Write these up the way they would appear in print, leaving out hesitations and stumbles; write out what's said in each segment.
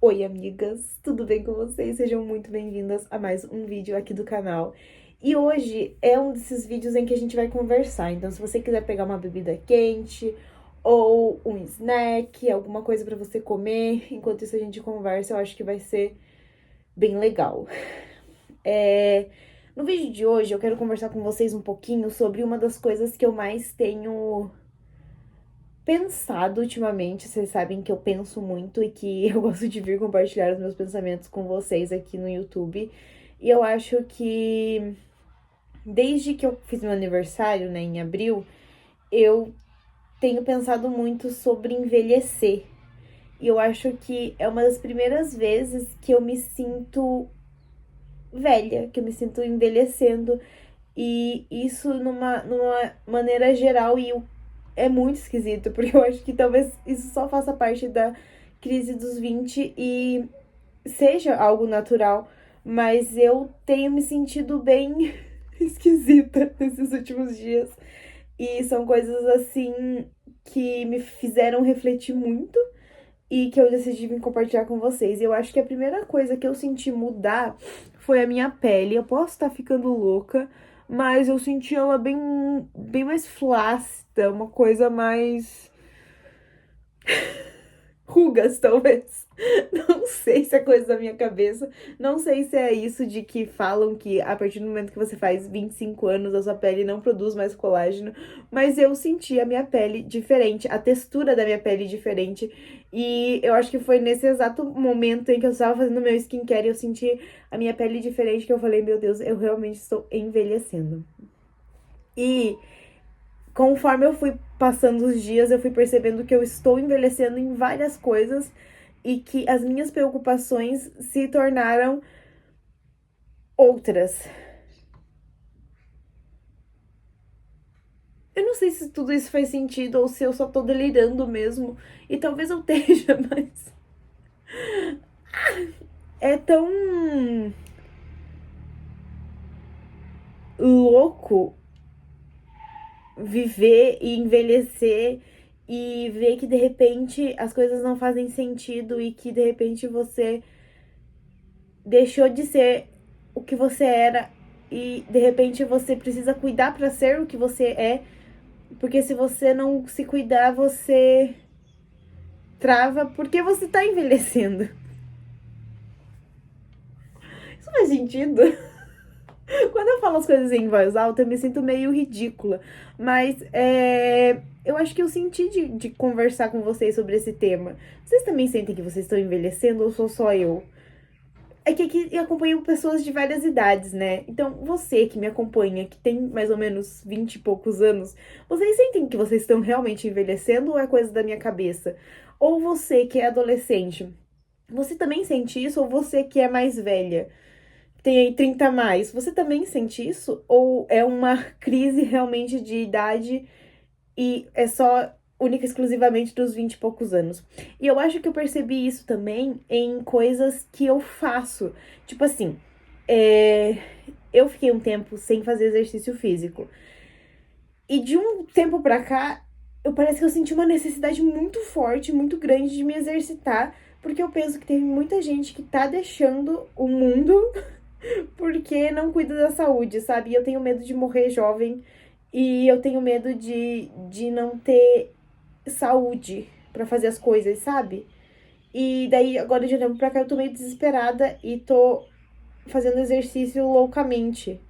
Oi, amigas, tudo bem com vocês? Sejam muito bem-vindas a mais um vídeo aqui do canal. E hoje é um desses vídeos em que a gente vai conversar. Então, se você quiser pegar uma bebida quente ou um snack, alguma coisa pra você comer, enquanto isso a gente conversa, eu acho que vai ser bem legal. No vídeo de hoje, eu quero conversar com vocês um pouquinho sobre uma das coisas que eu mais tenho pensado ultimamente. Vocês sabem que eu penso muito e que eu gosto de vir compartilhar os meus pensamentos com vocês aqui no YouTube. E eu acho que desde que eu fiz meu aniversário, né, em abril, eu tenho pensado muito sobre envelhecer. E eu acho que é uma das primeiras vezes que eu me sinto velha, que eu me sinto envelhecendo. E isso numa maneira geral, e é muito esquisito, porque eu acho que talvez isso só faça parte da crise dos 20 e seja algo natural, mas eu tenho me sentido bem esquisita nesses últimos dias. E são coisas assim que me fizeram refletir muito e que eu decidi vir compartilhar com vocês. E eu acho que a primeira coisa que eu senti mudar foi a minha pele. Eu posso estar ficando louca, mas eu senti ela bem mais flácida, uma coisa mais rugas, talvez. Não sei se é coisa da minha cabeça. Não sei se é isso de que falam que a partir do momento que você faz 25 anos, a sua pele não produz mais colágeno. Mas eu senti a minha pele diferente, a textura da minha pele diferente. E eu acho que foi nesse exato momento em que eu estava fazendo meu skincare e eu senti a minha pele diferente que eu falei, meu Deus, eu realmente estou envelhecendo. E conforme eu fui passando os dias, eu fui percebendo que eu estou envelhecendo em várias coisas e que as minhas preocupações se tornaram outras. Eu não sei se tudo isso faz sentido ou se eu só tô delirando mesmo. E talvez eu esteja, mas é tão louco viver e envelhecer e ver que de repente as coisas não fazem sentido e que de repente você deixou de ser o que você era e de repente você precisa cuidar para ser o que você é, porque se você não se cuidar, você trava porque você tá envelhecendo. Isso faz sentido? Quando eu falo as coisas em voz alta, eu me sinto meio ridícula. Mas eu acho que eu senti de conversar com vocês sobre esse tema. Vocês também sentem que vocês estão envelhecendo ou sou só eu? É que aqui eu acompanho pessoas de várias idades, né? Então, você que me acompanha, que tem mais ou menos 20 e poucos anos, vocês sentem que vocês estão realmente envelhecendo ou é coisa da minha cabeça? Ou você que é adolescente, você também sente isso? Ou você que é mais velha, tem aí 30 a mais, você também sente isso? Ou é uma crise realmente de idade e é só única e exclusivamente dos 20 e poucos anos? E eu acho que eu percebi isso também em coisas que eu faço. Tipo assim, é, eu fiquei um tempo sem fazer exercício físico. E de um tempo pra cá, parece que eu senti uma necessidade muito forte, muito grande de me exercitar, porque eu penso que tem muita gente que tá deixando o mundo porque não cuida da saúde, sabe? E eu tenho medo de morrer jovem e eu tenho medo de não ter saúde pra fazer as coisas, sabe? E daí, agora de um tempo pra cá, eu tô meio desesperada e tô fazendo exercício loucamente.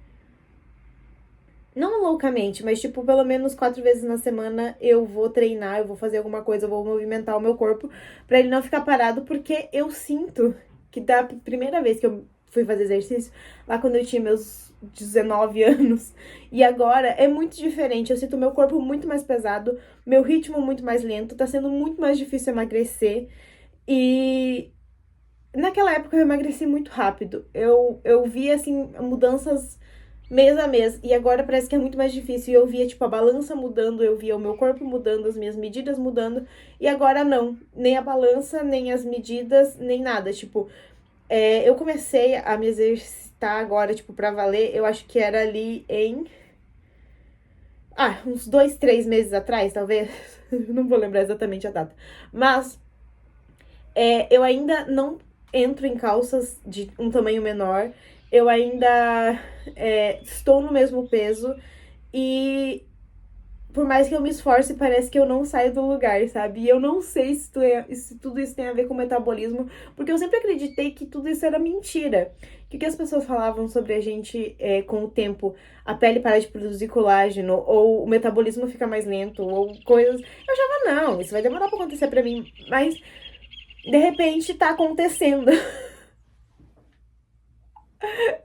Não loucamente, mas tipo, pelo menos 4 vezes na semana eu vou treinar, eu vou fazer alguma coisa, eu vou movimentar o meu corpo pra ele não ficar parado, porque eu sinto que da primeira vez que eu fui fazer exercício, lá quando eu tinha meus 19 anos, e agora é muito diferente. Eu sinto meu corpo muito mais pesado, meu ritmo muito mais lento, tá sendo muito mais difícil emagrecer. E naquela época eu emagreci muito rápido. Eu vi, assim, mudanças mês a mês. E agora parece que é muito mais difícil. E eu via, tipo, a balança mudando, eu via o meu corpo mudando, as minhas medidas mudando. E agora não. Nem a balança, nem as medidas, nem nada. Tipo, eu comecei a me exercitar agora, tipo, pra valer. Eu acho que era ali em... uns 2, 3 meses atrás, talvez. Não vou lembrar exatamente a data. Mas Eu ainda não entro em calças de um tamanho menor. Eu ainda estou no mesmo peso. E por mais que eu me esforce, parece que eu não saio do lugar, sabe? E eu não sei se tudo isso tem a ver com o metabolismo, porque eu sempre acreditei que tudo isso era mentira. Que o que as pessoas falavam sobre a gente com o tempo, a pele para de produzir colágeno, ou o metabolismo fica mais lento, ou coisas. Eu achava, não, isso vai demorar pra acontecer pra mim, mas de repente tá acontecendo.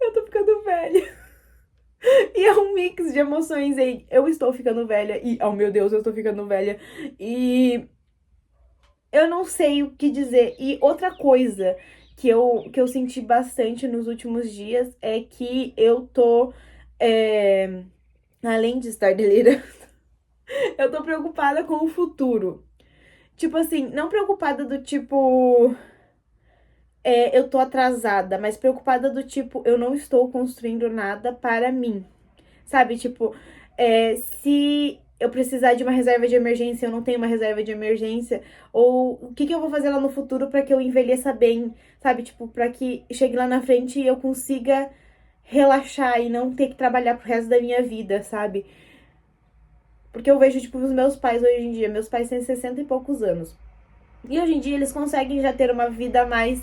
Eu tô ficando velha. E é um mix de emoções aí. Eu estou ficando velha e, oh meu Deus, eu estou ficando velha. E eu não sei o que dizer. E outra coisa que eu senti bastante nos últimos dias é que eu tô, é, além de estar delirando, eu tô preocupada com o futuro. Tipo assim, não preocupada do tipo, eu tô atrasada, mas preocupada do tipo, eu não estou construindo nada para mim. Sabe, tipo, se eu precisar de uma reserva de emergência, eu não tenho uma reserva de emergência, ou o que que eu vou fazer lá no futuro para que eu envelheça bem, sabe? Tipo, para que chegue lá na frente e eu consiga relaxar e não ter que trabalhar pro resto da minha vida, sabe? Porque eu vejo, tipo, os meus pais hoje em dia, meus pais têm 60 e poucos anos. E hoje em dia eles conseguem já ter uma vida mais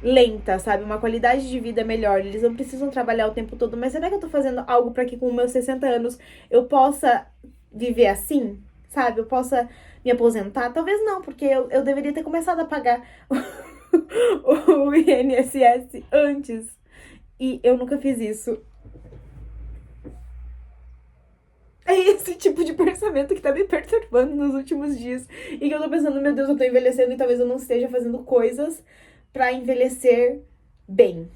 lenta, sabe? Uma qualidade de vida melhor. Eles não precisam trabalhar o tempo todo. Mas será que eu tô fazendo algo para que com meus 60 anos eu possa viver assim? Sabe? Eu possa me aposentar? Talvez não, porque eu deveria ter começado a pagar o INSS antes. E eu nunca fiz isso. É esse tipo de pensamento que tá me perturbando nos últimos dias. E que eu tô pensando, meu Deus, eu tô envelhecendo e talvez eu não esteja fazendo coisas pra envelhecer bem.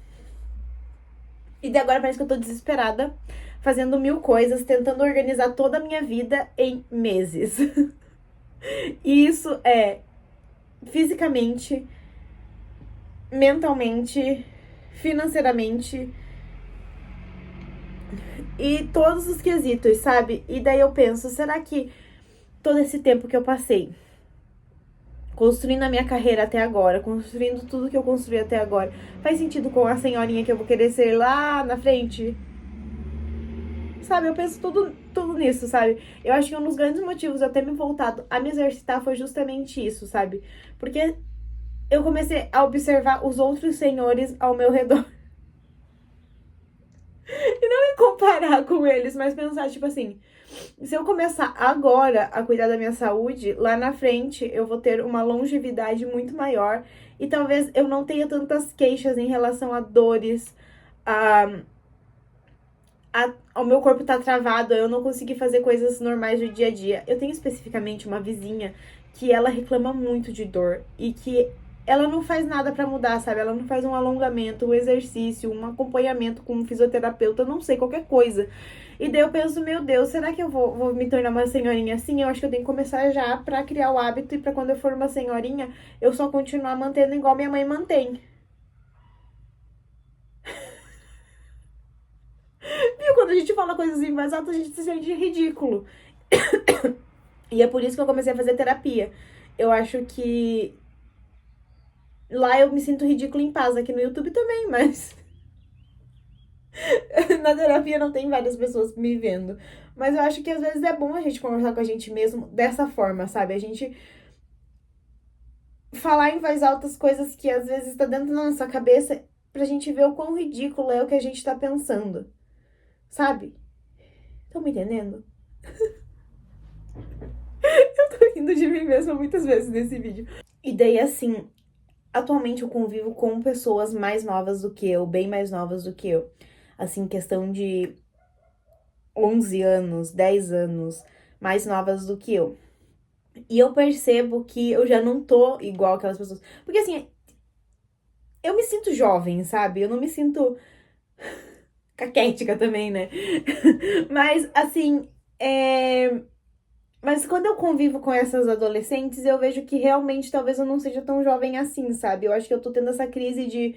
E de agora parece que eu tô desesperada, fazendo mil coisas, tentando organizar toda a minha vida em meses. E isso é fisicamente, mentalmente, financeiramente e todos os quesitos, sabe? E daí eu penso, será que todo esse tempo que eu passei construindo a minha carreira até agora, construindo tudo que eu construí até agora, faz sentido com a senhorinha que eu vou querer ser lá na frente? Sabe, eu penso tudo nisso, sabe? Eu acho que um dos grandes motivos de eu ter me voltado a me exercitar foi justamente isso, sabe? Porque eu comecei a observar os outros senhores ao meu redor. E não me comparar com eles, mas pensar, tipo assim, se eu começar agora a cuidar da minha saúde, lá na frente eu vou ter uma longevidade muito maior e talvez eu não tenha tantas queixas em relação a dores, a ao meu corpo tá travado, eu não consegui fazer coisas normais do dia a dia. Eu tenho especificamente uma vizinha que ela reclama muito de dor e que ela não faz nada pra mudar, sabe? Ela não faz um alongamento, um exercício, um acompanhamento com um fisioterapeuta, não sei, qualquer coisa. E daí eu penso, meu Deus, será que eu vou me tornar uma senhorinha assim? Eu acho que eu tenho que começar já pra criar o hábito e pra quando eu for uma senhorinha, eu só continuar mantendo igual minha mãe mantém. Viu? Quando a gente fala coisas em voz alta, a gente se sente ridículo. E é por isso que eu comecei a fazer terapia. Eu acho que lá eu me sinto ridículo em paz, aqui no YouTube também, mas na terapia não tem várias pessoas me vendo. Mas eu acho que às vezes é bom a gente conversar com a gente mesmo dessa forma, sabe? A gente falar em voz alta as coisas que às vezes tá dentro da nossa cabeça pra gente ver o quão ridículo é o que a gente tá pensando, sabe? Estão me entendendo? Eu tô rindo de mim mesma muitas vezes nesse vídeo. E daí, assim, atualmente eu convivo com pessoas mais novas do que eu, bem mais novas do que eu. Assim, questão de 11 anos, 10 anos mais novas do que eu. E eu percebo que eu já não tô igual aquelas pessoas. Porque assim, eu me sinto jovem, sabe? Eu não me sinto caquética também, né? Mas assim, mas quando eu convivo com essas adolescentes, eu vejo que realmente talvez eu não seja tão jovem assim, sabe? Eu acho que eu tô tendo essa crise de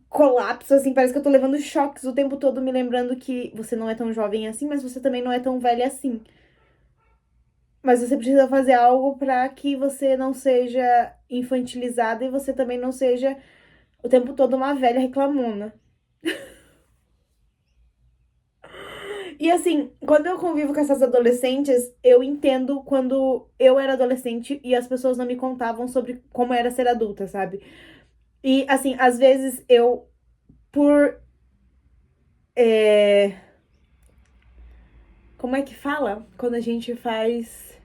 colapso, assim, parece que eu tô levando choques o tempo todo, me lembrando que você não é tão jovem assim, mas você também não é tão velha assim. Mas você precisa fazer algo para que você não seja infantilizada e você também não seja o tempo todo uma velha reclamona. E assim, quando eu convivo com essas adolescentes, eu entendo quando eu era adolescente e as pessoas não me contavam sobre como era ser adulta, sabe? E assim, às vezes eu, por. é, Como é que fala? Quando a gente faz.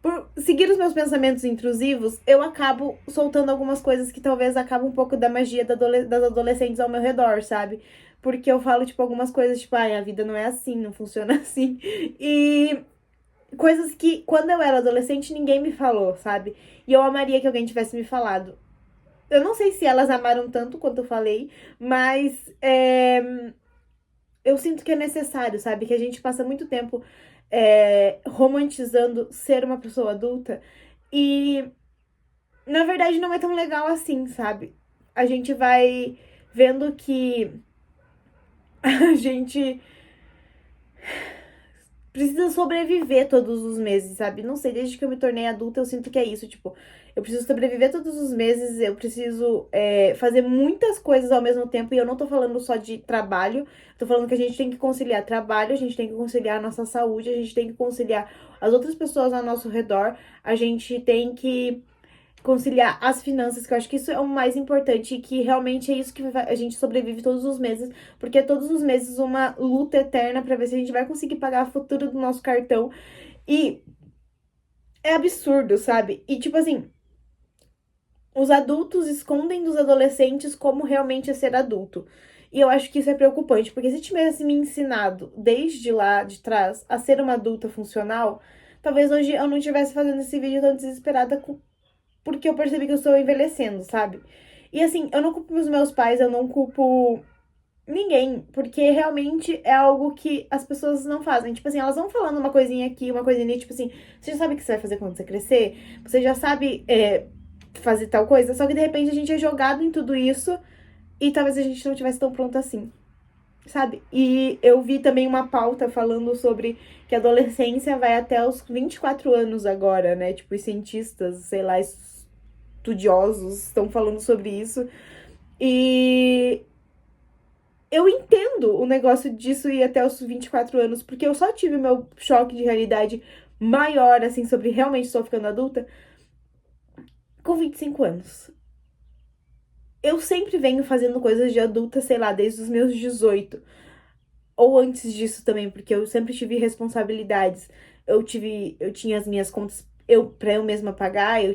Por seguir os meus pensamentos intrusivos, eu acabo soltando algumas coisas que talvez acabem um pouco da magia das adolescentes ao meu redor, sabe? Porque eu falo, tipo, algumas coisas, tipo, ai, a vida não é assim, não funciona assim. E coisas que, quando eu era adolescente, ninguém me falou, sabe? E eu amaria que alguém tivesse me falado. Eu não sei se elas amaram tanto quanto eu falei, mas eu sinto que é necessário, sabe? Que a gente passa muito tempo romantizando ser uma pessoa adulta e, na verdade, não é tão legal assim, sabe? A gente vai vendo que a gente precisa sobreviver todos os meses, sabe? Não sei, desde que eu me tornei adulta, eu sinto que é isso, tipo, eu preciso sobreviver todos os meses, eu preciso fazer muitas coisas ao mesmo tempo, e eu não tô falando só de trabalho, tô falando que a gente tem que conciliar trabalho, a gente tem que conciliar a nossa saúde, a gente tem que conciliar as outras pessoas ao nosso redor, a gente tem que conciliar as finanças, que eu acho que isso é o mais importante e que realmente é isso que a gente sobrevive todos os meses, porque é todos os meses uma luta eterna pra ver se a gente vai conseguir pagar a fatura do nosso cartão e é absurdo, sabe? E tipo assim, os adultos escondem dos adolescentes como realmente é ser adulto. E eu acho que isso é preocupante, porque se tivesse me ensinado desde lá de trás a ser uma adulta funcional, talvez hoje eu não estivesse fazendo esse vídeo tão desesperada porque eu percebi que eu estou envelhecendo, sabe? E assim, eu não culpo os meus pais, eu não culpo ninguém, porque realmente é algo que as pessoas não fazem. Tipo assim, elas vão falando uma coisinha aqui, uma coisinha ali, tipo assim, você já sabe o que você vai fazer quando você crescer? Você já sabe fazer tal coisa? Só que de repente a gente é jogado em tudo isso e talvez a gente não tivesse tão pronto assim. Sabe? E eu vi também uma pauta falando sobre que a adolescência vai até os 24 anos agora, né? Tipo, os cientistas, sei lá, estudiosos estão falando sobre isso. E eu entendo o negócio disso ir até os 24 anos, porque eu só tive o meu choque de realidade maior, assim, sobre realmente estou ficando adulta, com 25 anos. Eu sempre venho fazendo coisas de adulta, sei lá, desde os meus 18. Ou antes disso também, porque eu sempre tive responsabilidades. Eu tinha as minhas contas pra eu mesma pagar, eu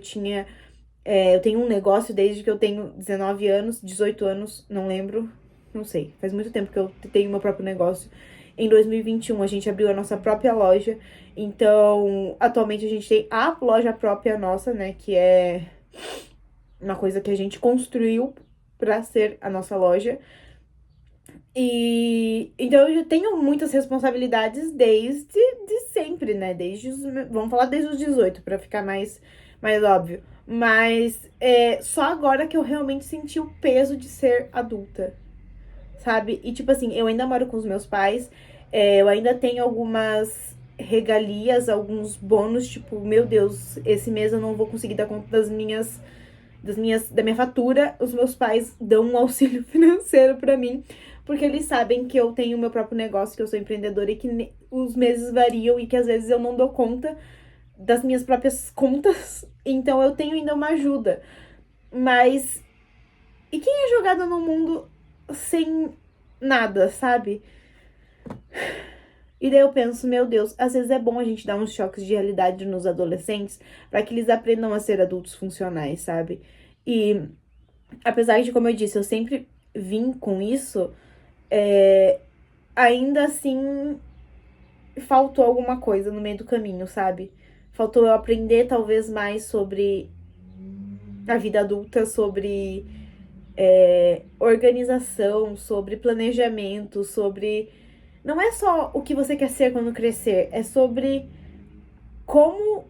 tenho um negócio desde que eu tenho 19 anos, 18 anos, não lembro, não sei. Faz muito tempo que eu tenho meu próprio negócio. Em 2021, a gente abriu a nossa própria loja. Então, atualmente a gente tem a loja própria nossa, né? Que é uma coisa que a gente construiu pra ser a nossa loja. E então eu já tenho muitas responsabilidades desde de sempre, né? Vamos falar desde os 18 para ficar mais óbvio. Mas só agora que eu realmente senti o peso de ser adulta, sabe? E tipo assim, eu ainda moro com os meus pais, eu ainda tenho algumas regalias, alguns bônus, tipo, meu Deus, esse mês eu não vou conseguir dar conta da minha fatura, os meus pais dão um auxílio financeiro pra mim, porque eles sabem que eu tenho meu próprio negócio, que eu sou empreendedora e que os meses variam e que às vezes eu não dou conta das minhas próprias contas, então eu tenho ainda uma ajuda. Mas e quem é jogado no mundo sem nada, sabe? E daí eu penso, meu Deus, às vezes é bom a gente dar uns choques de realidade nos adolescentes para que eles aprendam a ser adultos funcionais, sabe? E apesar de, como eu disse, eu sempre vim com isso, ainda assim faltou alguma coisa no meio do caminho, sabe? Faltou eu aprender talvez mais sobre a vida adulta, sobre organização, sobre planejamento, sobre. Não é só o que você quer ser quando crescer, é sobre como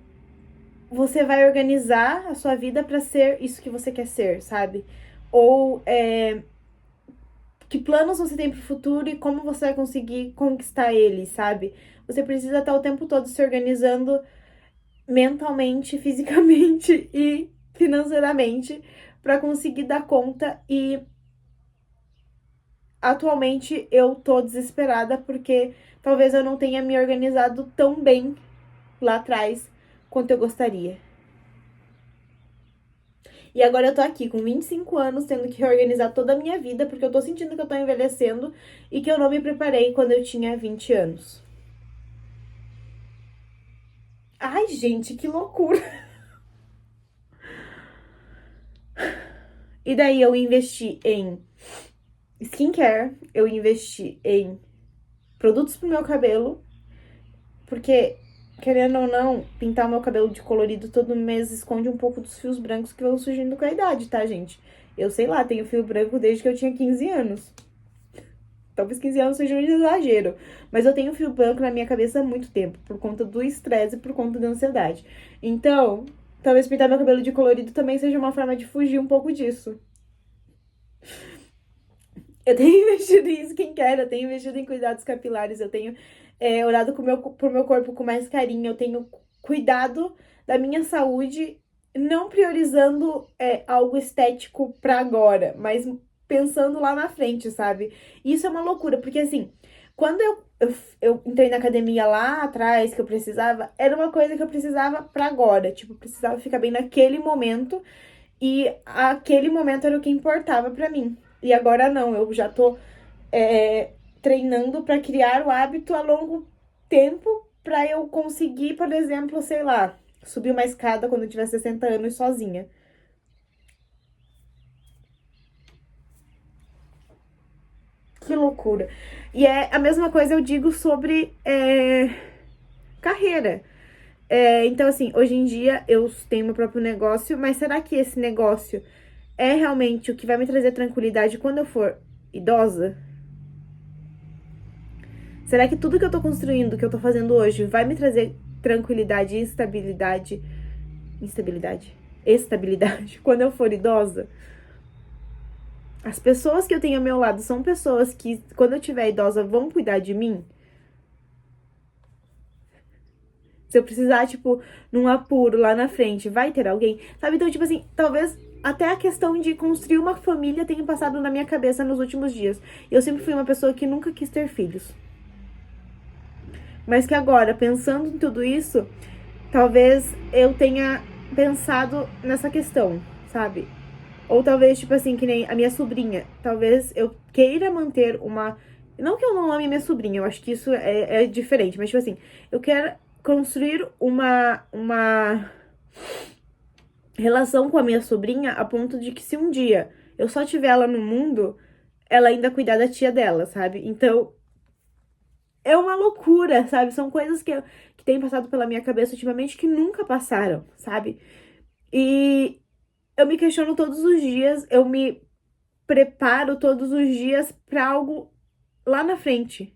você vai organizar a sua vida para ser isso que você quer ser, sabe? Ou que planos você tem pro futuro e como você vai conseguir conquistar eles, sabe? Você precisa estar o tempo todo se organizando mentalmente, fisicamente e financeiramente para conseguir dar conta. E atualmente eu tô desesperada porque talvez eu não tenha me organizado tão bem lá atrás quanto eu gostaria. E agora eu tô aqui com 25 anos, tendo que reorganizar toda a minha vida, porque eu tô sentindo que eu tô envelhecendo e que eu não me preparei quando eu tinha 20 anos. Ai, gente, que loucura! E daí eu investi em skincare, eu investi em produtos pro meu cabelo, porque, querendo ou não, pintar o meu cabelo de colorido todo mês esconde um pouco dos fios brancos que vão surgindo com a idade, tá, gente? Eu sei lá, tenho fio branco desde que eu tinha 15 anos. Talvez 15 anos seja um exagero, mas eu tenho fio branco na minha cabeça há muito tempo, por conta do estresse e por conta da ansiedade. Então, talvez pintar meu cabelo de colorido também seja uma forma de fugir um pouco disso. Eu tenho investido em skincare, eu tenho investido em cuidados capilares, eu tenho olhado pro meu corpo com mais carinho, eu tenho cuidado da minha saúde, não priorizando algo estético pra agora, mas pensando lá na frente, sabe? E isso é uma loucura, porque assim, quando eu entrei na academia lá atrás, que eu precisava, era uma coisa que eu precisava pra agora, tipo, eu precisava ficar bem naquele momento, e aquele momento era o que importava pra mim. E agora não, eu já tô treinando pra criar o hábito a longo tempo pra eu conseguir, por exemplo, sei lá, subir uma escada quando eu tiver 60 anos sozinha. Que loucura. E é a mesma coisa eu digo sobre carreira. Então, assim, hoje em dia eu tenho meu próprio negócio, mas será que esse negócio é realmente o que vai me trazer tranquilidade quando eu for idosa? Será que tudo que eu tô construindo, que eu tô fazendo hoje, vai me trazer tranquilidade e estabilidade? Instabilidade? Estabilidade quando eu for idosa? As pessoas que eu tenho ao meu lado são pessoas que, quando eu tiver idosa, vão cuidar de mim? Se eu precisar, tipo, num apuro lá na frente, vai ter alguém? Sabe? Então, tipo assim, talvez até a questão de construir uma família tenha passado na minha cabeça nos últimos dias. Eu sempre fui uma pessoa que nunca quis ter filhos. Mas que agora, pensando em tudo isso, talvez eu tenha pensado nessa questão, sabe? Ou talvez, tipo assim, que nem a minha sobrinha. Talvez eu queira manter uma. Não que eu não ame minha sobrinha, eu acho que isso é diferente, mas, tipo assim, eu quero construir uma relação com a minha sobrinha a ponto de que se um dia eu só tiver ela no mundo, ela ainda cuidar da tia dela, sabe? Então, é uma loucura, sabe? São coisas que têm passado pela minha cabeça ultimamente que nunca passaram, sabe? E eu me questiono todos os dias, eu me preparo todos os dias pra algo lá na frente,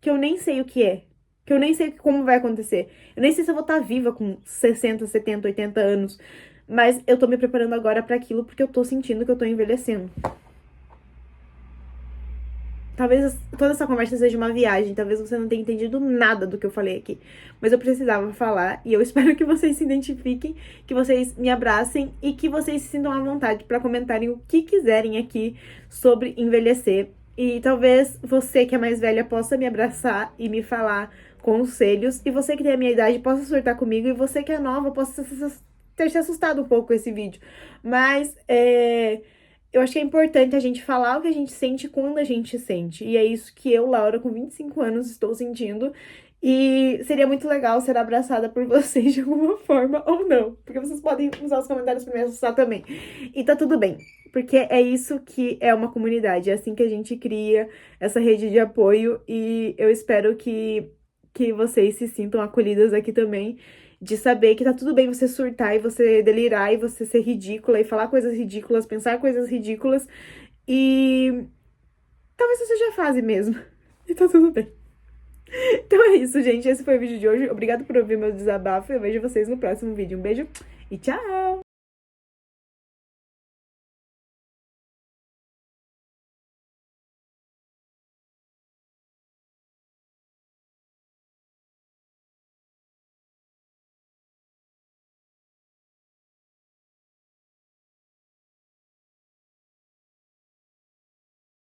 que eu nem sei o que é, que eu nem sei como vai acontecer. Eu nem sei se eu vou estar viva com 60, 70, 80 anos, mas eu tô me preparando agora pra aquilo porque eu tô sentindo que eu tô envelhecendo. Talvez toda essa conversa seja uma viagem, talvez você não tenha entendido nada do que eu falei aqui, mas eu precisava falar e eu espero que vocês se identifiquem, que vocês me abracem e que vocês se sintam à vontade para comentarem o que quiserem aqui sobre envelhecer. E talvez você que é mais velha possa me abraçar e me falar conselhos, e você que tem a minha idade possa surtar comigo, e você que é nova possa ter se assustado um pouco com esse vídeo. Mas eu acho que é importante a gente falar o que a gente sente quando a gente sente. E é isso que eu, Laura, com 25 anos, estou sentindo. E seria muito legal ser abraçada por vocês de alguma forma ou não. Porque vocês podem usar os comentários pra me assustar também. E tá tudo bem. Porque é isso que é uma comunidade. É assim que a gente cria essa rede de apoio. E eu espero que vocês se sintam acolhidas aqui também, de saber que tá tudo bem você surtar e você delirar e você ser ridícula e falar coisas ridículas, pensar coisas ridículas, e talvez isso seja a fase mesmo. E tá tudo bem. Então é isso, gente. Esse foi o vídeo de hoje. Obrigada por ouvir meu desabafo. Eu vejo vocês no próximo vídeo. Um beijo e tchau!